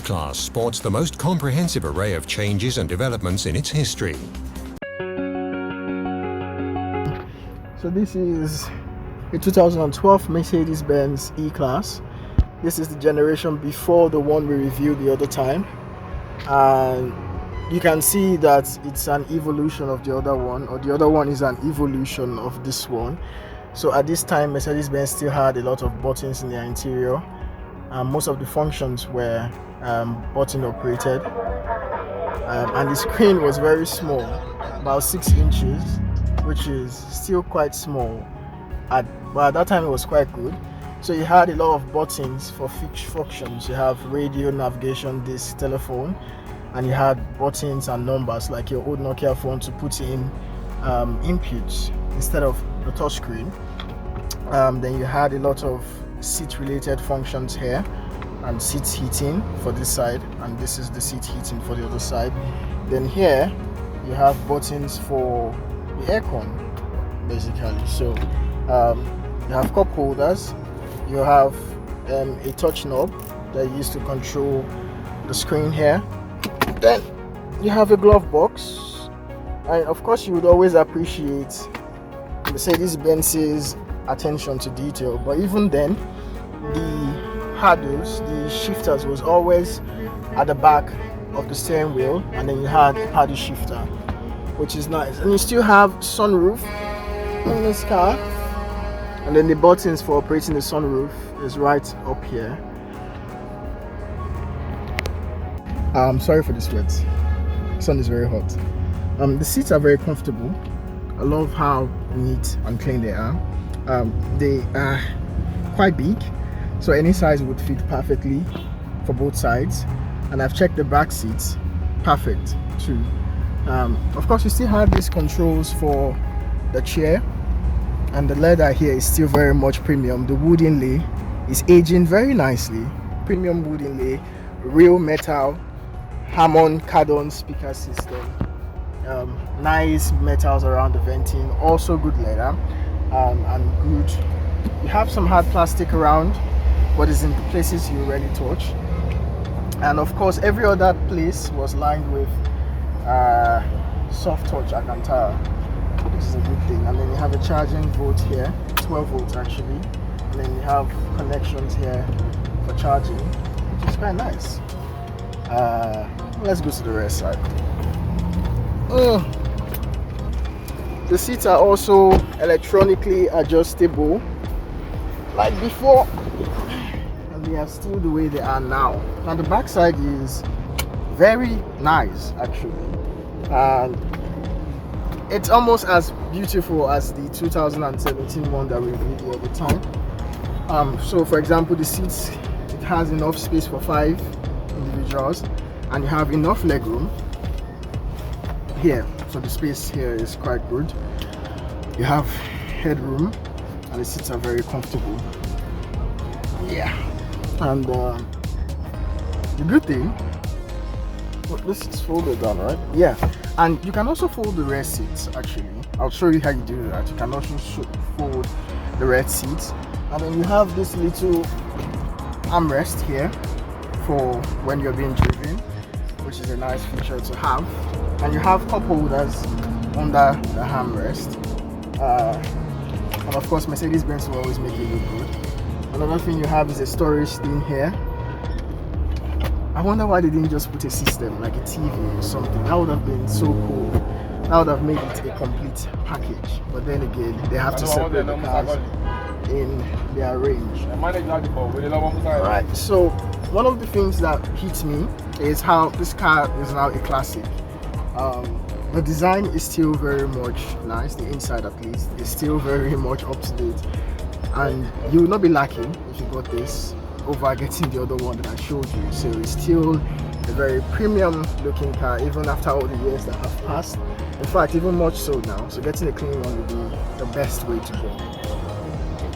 E-Class sports the most comprehensive array of changes and developments in its history. So this is a 2012 Mercedes Benz E-Class. This is the generation before the one we reviewed the other time, and you can see that it's an evolution of the other one, or the other one is an evolution of this one. So at this time, Mercedes Benz still had a lot of buttons in their interior, and most of the functions were button operated, and the screen was very small, about 6 inches, which is still quite small, but at that time it was quite good. So you had a lot of buttons for fixed functions. You have radio, navigation, disc, telephone, and you had buttons and numbers like your old Nokia phone to put in inputs instead of the touch screen. Then you had a lot of seat related functions here, and seat heating for this side, and this is the seat heating for the other side. Then here you have buttons for the aircon basically. So you have cup holders, you have a touch knob that you use to control the screen here. Then you have a glove box, and of course you would always appreciate Mercedes-Benz's attention to detail, but even then the handles, the shifters was always at the back of the steering wheel, and then you had a paddle shifter, which is nice. And you still have sunroof in this car, and then the buttons for operating the sunroof is right up here. Sorry for the sweat, the sun is very hot. The seats are very comfortable. I love how neat and clean they are. They are quite big, so any size would fit perfectly for both sides, and I've checked the back seats, perfect too. Of course you still have these controls for the chair, and the leather here is still very much premium. The wood inlay is aging very nicely. Premium wood inlay, real metal, Hammond Cardon speaker system, nice metals around the venting, also good leather, and good. You have some hard plastic around, but it's in the places you rarely touch. And of course every other place was lined with soft touch Alcantara, which is a good thing. And then you have a charging port here, 12 volts actually, and then you have connections here for charging, which is quite nice. Let's go to the rear side. The seats are also electronically adjustable like before, and they are still the way they are now. Now the back side is very nice actually, and it's almost as beautiful as the 2017 one that we reviewed the other time. So for example, the seats, it has enough space for 5 individuals, and you have enough leg room here, so the space here is quite good. You have headroom, and the seats are very comfortable. Yeah, and the good thing, well, this is folded down, right? Yeah, and you can also fold the rear seats actually. I'll show you how you do that. You can also fold the rear seats, and then you have this little armrest here for when you're being driven, which is a nice feature to have. And you have cup holders under the armrest, and of course Mercedes-Benz will always make it look good. Another thing you have is a storage thing here. I wonder why they didn't just put a system like a TV or something. That would have been so cool. That would have made it a complete package. But then again, they have to separate the cars in their range. Right, so one of the things that hits me is how this car is now a classic. The design is still very much nice. The inside at least is still very much up to date, and you will not be lacking if you got this over getting the other one that I showed you. So it's still a very premium looking car even after all the years that have passed. In fact, even much so now. So getting a clean one would be the best way to go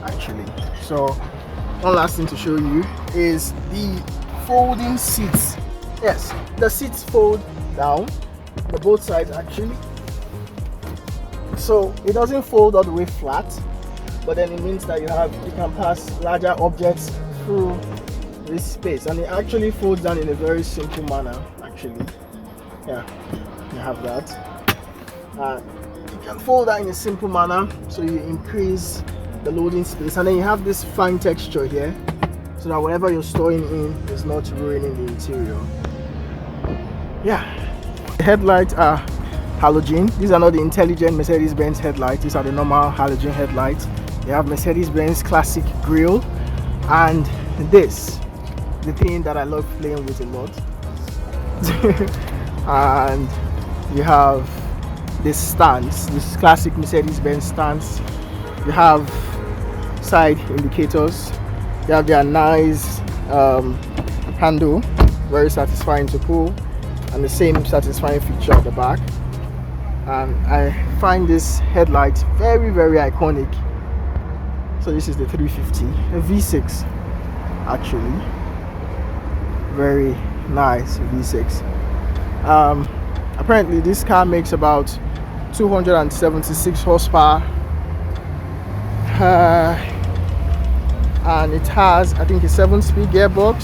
actually. So one last thing to show you is the folding seats. Yes, the seats fold down, the both sides actually, so it doesn't fold all the way flat, but then it means that you can pass larger objects through this space, and it actually folds down in a very simple manner. Actually, yeah, you have that. You can fold that in a simple manner, so you increase the loading space, and then you have this fine texture here, so that whatever you're storing in is not ruining the interior. Yeah, the headlights are halogen. These are not the intelligent Mercedes Benz headlights. These are the normal halogen headlights. They have Mercedes Benz classic grille, and this, the thing that I love playing with a lot. And you have this stance, this classic Mercedes Benz stance. You have side indicators. You have their nice handle, very satisfying to pull, and the same satisfying feature at the back. And I find this headlight very, very iconic. So this is the 350, a V6 actually, very nice V6. Apparently this car makes about 276 horsepower, and it has, I think, a 7-speed gearbox,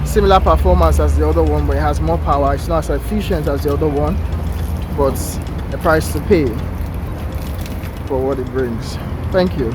similar performance as the other one, but it has more power. It's not as efficient as the other one, but a price to pay for what it brings. Thank you.